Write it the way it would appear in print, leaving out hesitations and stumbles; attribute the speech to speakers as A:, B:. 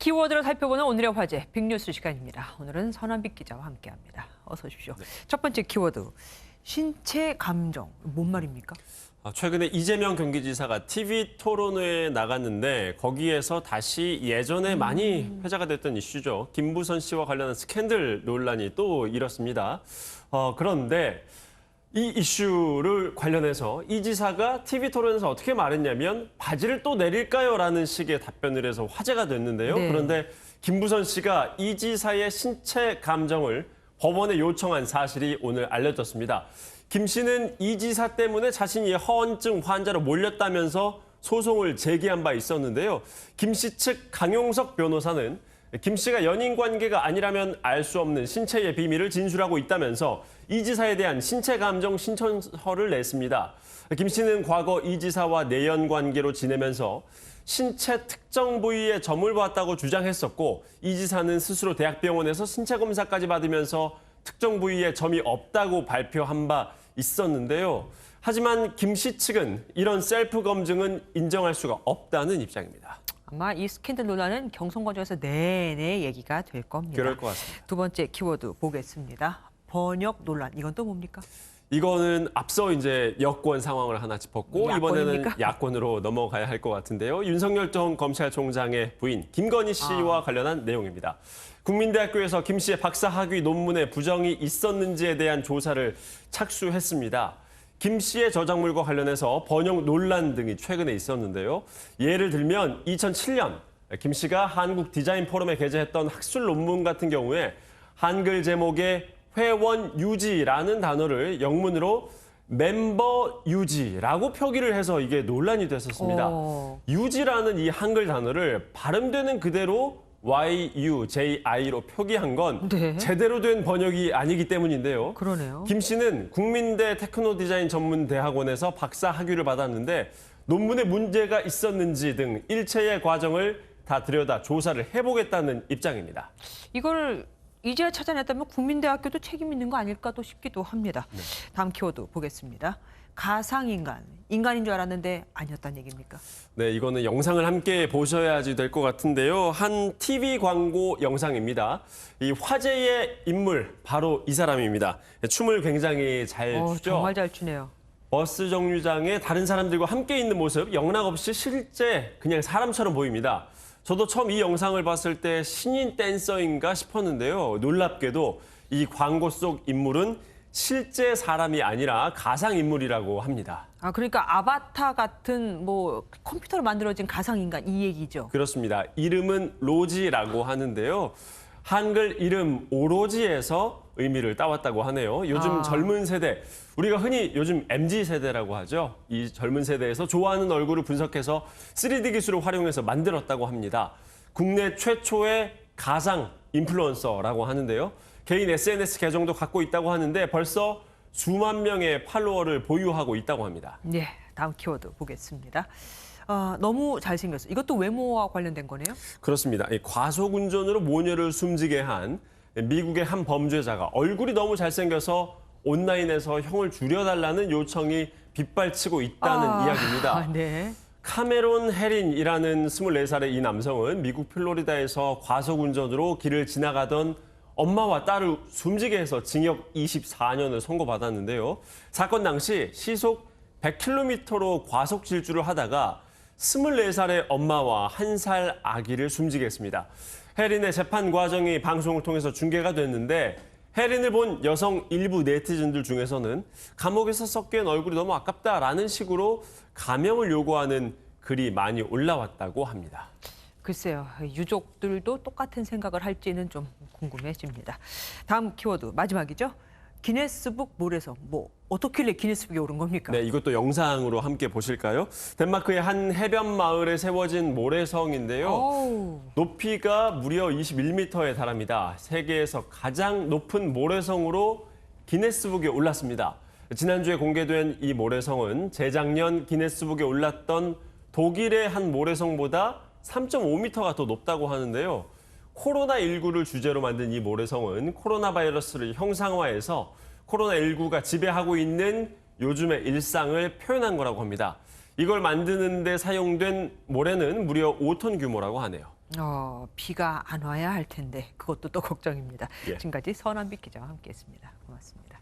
A: 키워드를 살펴보는 오늘의 화제, 빅뉴스 시간입니다. 오늘은 선한빛 기자와 함께합니다. 어서 오십시오.
B: 네.
A: 첫 번째 키워드, 신체 감정. 뭔 말입니까?
B: 최근에 이재명 경기지사가 TV 토론회에 나갔는데 거기에서 다시 예전에 많이 회자가 됐던 이슈죠. 김부선 씨와 관련한 스캔들 논란이 또 일었습니다. 그런데 이 이슈를 관련해서 이 지사가 TV 토론에서 어떻게 말했냐면 바지를 또 내릴까요? 라는 식의 답변을 해서 화제가 됐는데요.
A: 네.
B: 그런데 김부선 씨가 이 지사의 신체 감정을 법원에 요청한 사실이 오늘 알려졌습니다. 김 씨는 이 지사 때문에 자신이 허언증 환자로 몰렸다면서 소송을 제기한 바 있었는데요. 김 씨 측 강용석 변호사는 김 씨가 연인 관계가 아니라면 알 수 없는 신체의 비밀을 진술하고 있다면서 이 지사에 대한 신체 감정 신청서를 냈습니다. 김 씨는 과거 이 지사와 내연 관계로 지내면서 신체 특정 부위에 점을 보았다고 주장했었고 이 지사는 스스로 대학병원에서 신체 검사까지 받으면서 특정 부위에 점이 없다고 발표한 바 있었는데요. 하지만 김 씨 측은 이런 셀프 검증은 인정할 수가 없다는 입장입니다.
A: 아마 이 스캔들 논란은 경선 과정에서 내내 얘기가 될 겁니다.
B: 그럴 것 같습니다.
A: 두 번째 키워드 보겠습니다. 번역 논란. 이건 또 뭡니까?
B: 이거는 앞서 이제 여권 상황을 하나 짚었고
A: 야권입니까?
B: 이번에는 야권으로 넘어가야 할 것 같은데요. 윤석열 전 검찰총장의 부인 김건희 씨와 관련한 내용입니다. 국민대학교에서 김 씨의 박사학위 논문에 부정이 있었는지에 대한 조사를 착수했습니다. 김 씨의 저작물과 관련해서 번역 논란 등이 최근에 있었는데요. 예를 들면 2007년 김 씨가 한국 디자인 포럼에 게재했던 학술 논문 같은 경우에 한글 제목에 회원 유지라는 단어를 영문으로 멤버 유지라고 표기를 해서 이게 논란이 됐었습니다. 유지라는 이 한글 단어를 발음되는 그대로 YUJI로 표기한 건
A: 네.
B: 제대로 된 번역이 아니기 때문인데요.
A: 그러네요.
B: 김 씨는 국민대 테크노디자인 전문대학원에서 박사 학위를 받았는데 논문에 문제가 있었는지 등 일체의 과정을 다 들여다 조사를 해보겠다는 입장입니다.
A: 이걸 이제야 찾아냈다면 국민대학교도 책임 있는 거 아닐까도 싶기도 합니다.
B: 네.
A: 다음 키워드 보겠습니다. 가상인간, 인간인 줄 알았는데 아니었다는 얘기입니까?
B: 네, 이거는 영상을 함께 보셔야지 될 것 같은데요. 한 TV 광고 영상입니다. 이 화제의 인물, 바로 이 사람입니다. 춤을 굉장히 잘 추죠.
A: 정말 잘 추네요.
B: 버스 정류장에 다른 사람들과 함께 있는 모습, 영락없이 실제 그냥 사람처럼 보입니다. 저도 처음 이 영상을 봤을 때 신인 댄서인가 싶었는데요. 놀랍게도 이 광고 속 인물은 실제 사람이 아니라 가상인물이라고 합니다.
A: 그러니까 아바타 같은 뭐 컴퓨터로 만들어진 가상인간 이 얘기죠.
B: 그렇습니다. 이름은 로지라고 하는데요. 한글 이름 오로지에서 의미를 따왔다고 하네요. 요즘 젊은 세대, 우리가 흔히 요즘 MZ세대라고 하죠. 이 젊은 세대에서 좋아하는 얼굴을 분석해서 3D 기술을 활용해서 만들었다고 합니다. 국내 최초의 가상 인플루언서라고 하는데요. 개인 SNS 계정도 갖고 있다고 하는데 벌써 수만 명의 팔로워를 보유하고 있다고 합니다.
A: 네, 다음 키워드 보겠습니다. 너무 잘생겼어. 이것도 외모와 관련된 거네요?
B: 그렇습니다. 과속운전으로 모녀를 숨지게 한 미국의 한 범죄자가 얼굴이 너무 잘생겨서 온라인에서 형을 줄여달라는 요청이 빗발치고 있다는 이야기입니다.
A: 네.
B: 카메론 헤린이라는 24살의 이 남성은 미국 플로리다에서 과속운전으로 길을 지나가던 엄마와 딸을 숨지게 해서 징역 24년을 선고받았는데요. 사건 당시 시속 100km로 과속 질주를 하다가 24살의 엄마와 1살 아기를 숨지게 했습니다. 헤린의 재판 과정이 방송을 통해서 중계가 됐는데 헤린을 본 여성 일부 네티즌들 중에서는 감옥에서 썩기엔 얼굴이 너무 아깝다라는 식으로 감형을 요구하는 글이 많이 올라왔다고 합니다.
A: 글쎄요, 유족들도 똑같은 생각을 할지는 좀 궁금해집니다. 다음 키워드 마지막이죠. 기네스북 모래성. 뭐 어떻길래 기네스북에 오른 겁니까?
B: 네, 이것도 영상으로 함께 보실까요? 덴마크의 한 해변 마을에 세워진 모래성인데요. 높이가 무려 21m에 달합니다. 세계에서 가장 높은 모래성으로 기네스북에 올랐습니다. 지난주에 공개된 이 모래성은 재작년 기네스북에 올랐던 독일의 한 모래성보다 3.5m가 더 높다고 하는데요. 코로나19를 주제로 만든 이 모래성은 코로나 바이러스를 형상화해서 코로나19가 지배하고 있는 요즘의 일상을 표현한 거라고 합니다. 이걸 만드는 데 사용된 모래는 무려 5톤 규모라고 하네요.
A: 비가 안 와야 할 텐데 그것도 또 걱정입니다.
B: 예.
A: 지금까지 서남빛 기자와 함께했습니다. 고맙습니다.